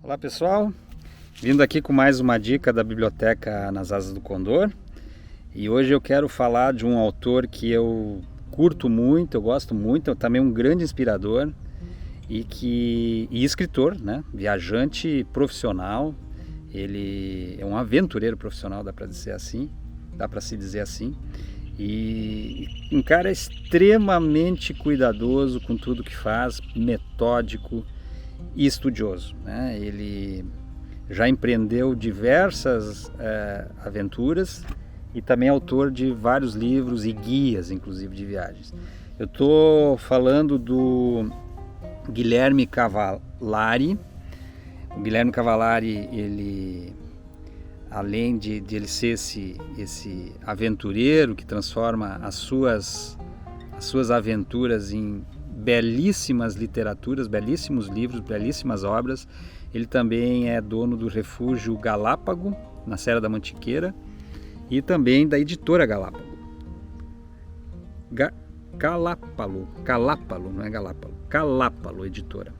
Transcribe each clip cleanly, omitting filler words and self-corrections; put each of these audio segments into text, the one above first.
Olá pessoal, vindo aqui com mais uma dica da Biblioteca Nas Asas do Condor. E hoje eu quero falar de um autor que eu curto muito, eu gosto muito, também um grande inspirador e escritor, né? Viajante profissional. Ele é um aventureiro profissional, dá para se dizer assim. E um cara extremamente cuidadoso com tudo que faz, metódico e estudioso, né? Ele já empreendeu diversas aventuras e também é autor de vários livros e guias, inclusive de viagens. Eu estou falando do Guilherme Cavallari. O Guilherme Cavallari, ele, além de ele ser esse aventureiro que transforma as suas aventuras em belíssimas literaturas, belíssimos livros, belíssimas obras, ele também é dono do Refúgio Galápago, na Serra da Mantiqueira, e também da editora Galápago. Calápalo, não é Galápago, Calápalo editora.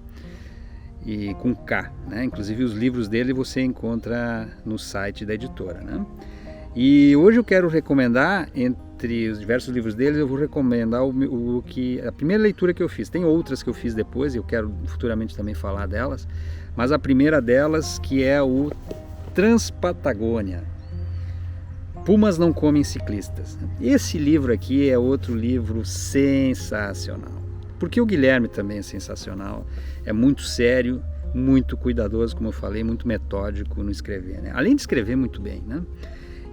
E com K, né? Inclusive os livros dele você encontra no site da editora, né? E hoje eu quero recomendar, entre os diversos livros dele, eu vou recomendar a primeira leitura que eu fiz. Tem outras que eu fiz depois e eu quero futuramente também falar delas, mas a primeira delas, que é o Transpatagônia. Pumas não comem ciclistas. Esse livro aqui é outro livro sensacional, porque o Guilherme também é sensacional, é muito sério, muito cuidadoso, como eu falei, muito metódico no escrever, né? Além de escrever muito bem, né?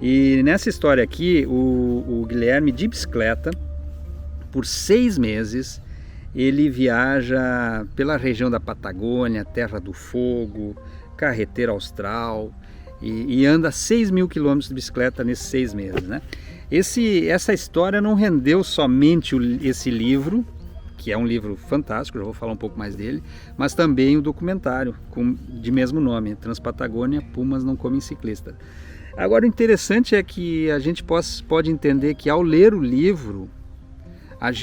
E nessa história aqui, o Guilherme, de bicicleta, por 6 meses, ele viaja pela região da Patagônia, Terra do Fogo, Carreteira Austral, e anda 6.000 quilômetros de bicicleta nesses 6 meses, né? Essa história não rendeu somente esse livro, que é um livro fantástico, já vou falar um pouco mais dele, mas também o documentário de mesmo nome, Transpatagônia, Pumas não comem ciclista. Agora, o interessante é que a gente pode entender que ao ler o livro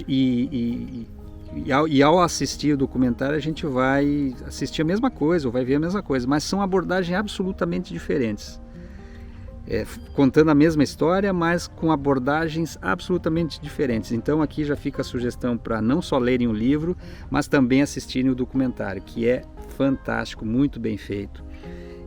e ao assistir o documentário, a gente vai assistir a mesma coisa, ou vai ver a mesma coisa, mas são abordagens absolutamente diferentes. Contando a mesma história, mas com abordagens absolutamente diferentes. Então aqui já fica a sugestão para não só lerem o livro, mas também assistirem o documentário, que é fantástico, muito bem feito.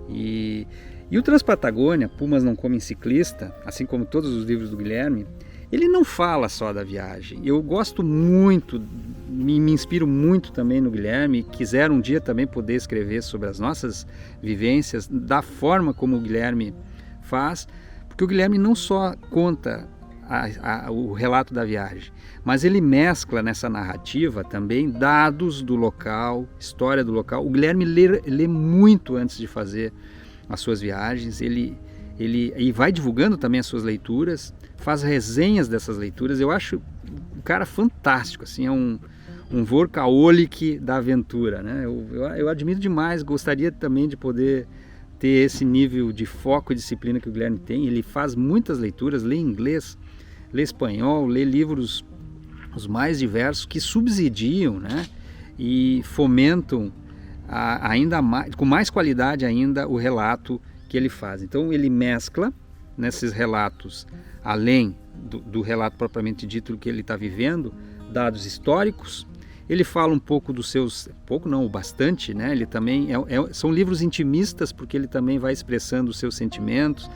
E o Transpatagônia, Pumas não comem ciclista, assim como todos os livros do Guilherme, ele não fala só da viagem. Eu gosto muito, me inspiro muito também no Guilherme, quisera um dia também poder escrever sobre as nossas vivências, da forma como o Guilherme faz, porque o Guilherme não só conta o relato da viagem, mas ele mescla nessa narrativa também dados do local, história do local. O Guilherme lê muito antes de fazer as suas viagens, ele vai divulgando também as suas leituras, faz resenhas dessas leituras. Eu acho um cara fantástico, assim, é um workaholic da aventura, né? Eu admiro demais, gostaria também de poder ter esse nível de foco e disciplina que o Guilherme tem. Ele faz muitas leituras, lê inglês, lê espanhol, lê livros os mais diversos que subsidiam, né? E fomentam ainda mais, com mais qualidade ainda, o relato que ele faz. Então ele mescla nesses relatos, além do relato propriamente dito que ele está vivendo, dados históricos. Ele fala um pouco dos seus, pouco não, bastante, né? Ele também são livros intimistas, porque ele também vai expressando os seus sentimentos,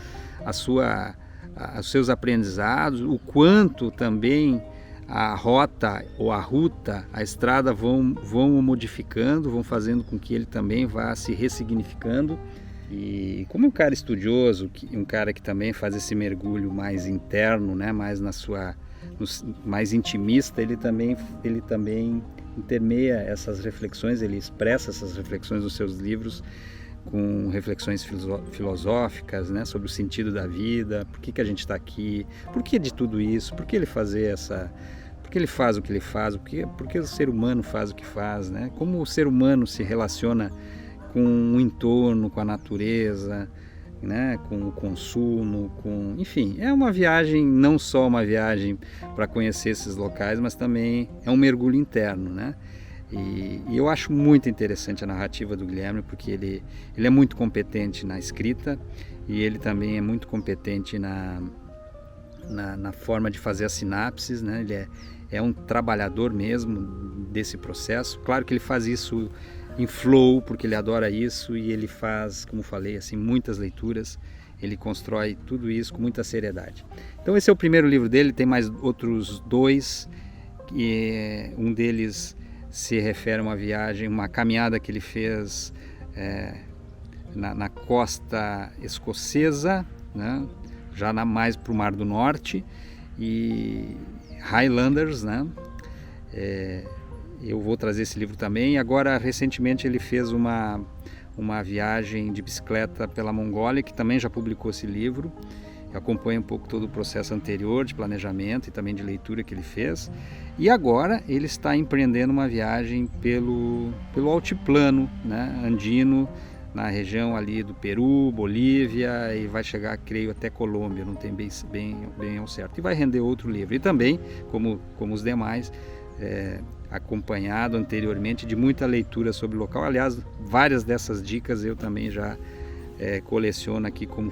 os seus aprendizados, o quanto também a rota ou a ruta, a estrada vão o modificando, vão fazendo com que ele também vá se ressignificando. E como um cara estudioso, um cara que também faz esse mergulho mais interno, né, mais mais intimista, ele também intermeia essas reflexões, ele expressa essas reflexões nos seus livros com reflexões filosóficas, né, sobre o sentido da vida, por que a gente está aqui, por que de tudo isso, por que ele faz o que ele faz, por que o ser humano faz o que faz, né, como o ser humano se relaciona com o entorno, com a natureza, né, com o consumo, enfim, é uma viagem, não só uma viagem para conhecer esses locais, mas também é um mergulho interno, né? E eu acho muito interessante a narrativa do Guilherme, porque ele é muito competente na escrita e ele também é muito competente na forma de fazer as sinapses, né? Ele é um trabalhador mesmo desse processo. Claro que ele faz isso em flow, porque ele adora isso, e ele faz, como falei, assim, muitas leituras. Ele constrói tudo isso com muita seriedade. Então esse é o primeiro livro dele, tem mais outros dois, e um deles se refere a uma viagem, uma caminhada que ele fez na costa escocesa, né? Já mais para o Mar do Norte, e Highlanders, né? Eu vou trazer esse livro também. Agora, recentemente, ele fez uma viagem de bicicleta pela Mongólia, que também já publicou esse livro. Acompanha um pouco todo o processo anterior de planejamento e também de leitura que ele fez. E agora ele está empreendendo uma viagem pelo altiplano, né, andino, na região ali do Peru, Bolívia, e vai chegar, creio, até Colômbia, não tem bem ao certo. E vai render outro livro. E também, como os demais, acompanhado anteriormente de muita leitura sobre o local. Aliás, várias dessas dicas eu também já coleciono aqui como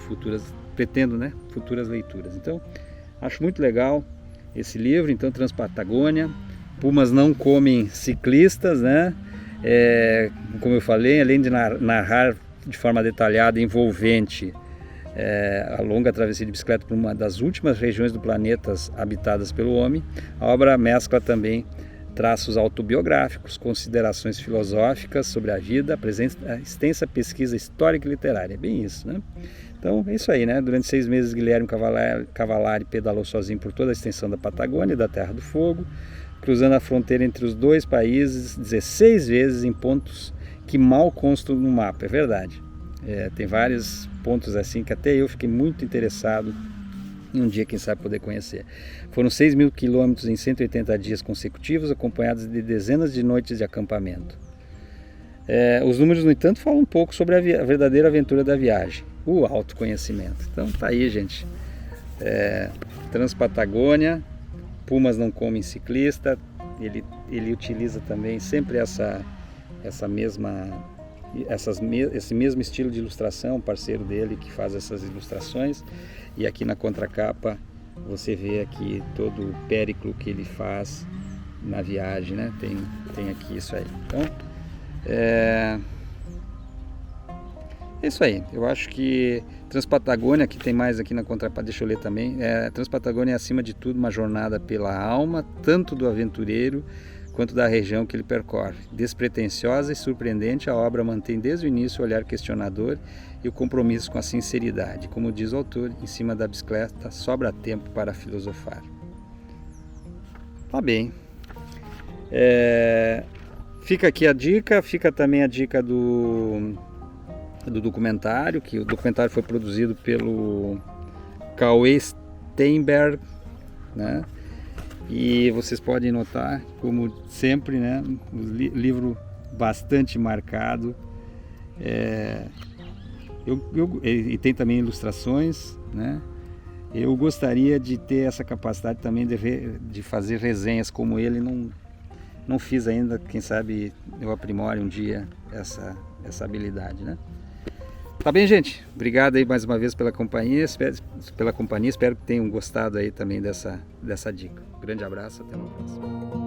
pretendo, né, futuras leituras. Então, acho muito legal esse livro. Então, Transpatagônia, Pumas não comem ciclistas, né? Como eu falei, além de narrar de forma detalhada e envolvente a longa travessia de bicicleta por uma das últimas regiões do planeta habitadas pelo homem, a obra mescla também traços autobiográficos, considerações filosóficas sobre a vida, a extensa pesquisa histórica e literária. É bem isso, né? Então é isso aí, né? Durante 6 meses, Guilherme Cavallari pedalou sozinho por toda a extensão da Patagônia e da Terra do Fogo, cruzando a fronteira entre os dois países 16 vezes em pontos que mal constam no mapa, é verdade. Tem vários pontos assim que até eu fiquei muito interessado em um dia, quem sabe, poder conhecer. Foram 6.000 quilômetros em 180 dias consecutivos, acompanhados de dezenas de noites de acampamento. Os números, no entanto, falam um pouco sobre a verdadeira aventura da viagem, o autoconhecimento. Então tá aí, gente. Transpatagônia, Pumas não comem ciclista. Ele utiliza também sempre esse mesmo estilo de ilustração, parceiro dele que faz essas ilustrações. E aqui na contracapa você vê aqui todo o périplo que ele faz na viagem, né? Tem aqui isso aí. Então, é isso aí. Eu acho que Transpatagônia, que tem mais aqui na contracapa, deixa eu ler também. Transpatagônia é, acima de tudo, uma jornada pela alma, tanto do aventureiro quanto da região que ele percorre. Despretensiosa e surpreendente, a obra mantém desde o início o olhar questionador e o compromisso com a sinceridade. Como diz o autor, em cima da bicicleta sobra tempo para filosofar. Tá bem. Fica aqui a dica, fica também a dica do documentário, que o documentário foi produzido pelo Cauê Steinberg, né? E vocês podem notar, como sempre, né, um livro bastante marcado, e tem também ilustrações, né? Eu gostaria de ter essa capacidade também de fazer resenhas como ele, não fiz ainda. Quem sabe eu aprimore um dia essa habilidade, né? Tá bem, gente? Obrigado aí mais uma vez pela companhia. Espero que tenham gostado aí também dessa dica. Grande abraço, até uma próxima.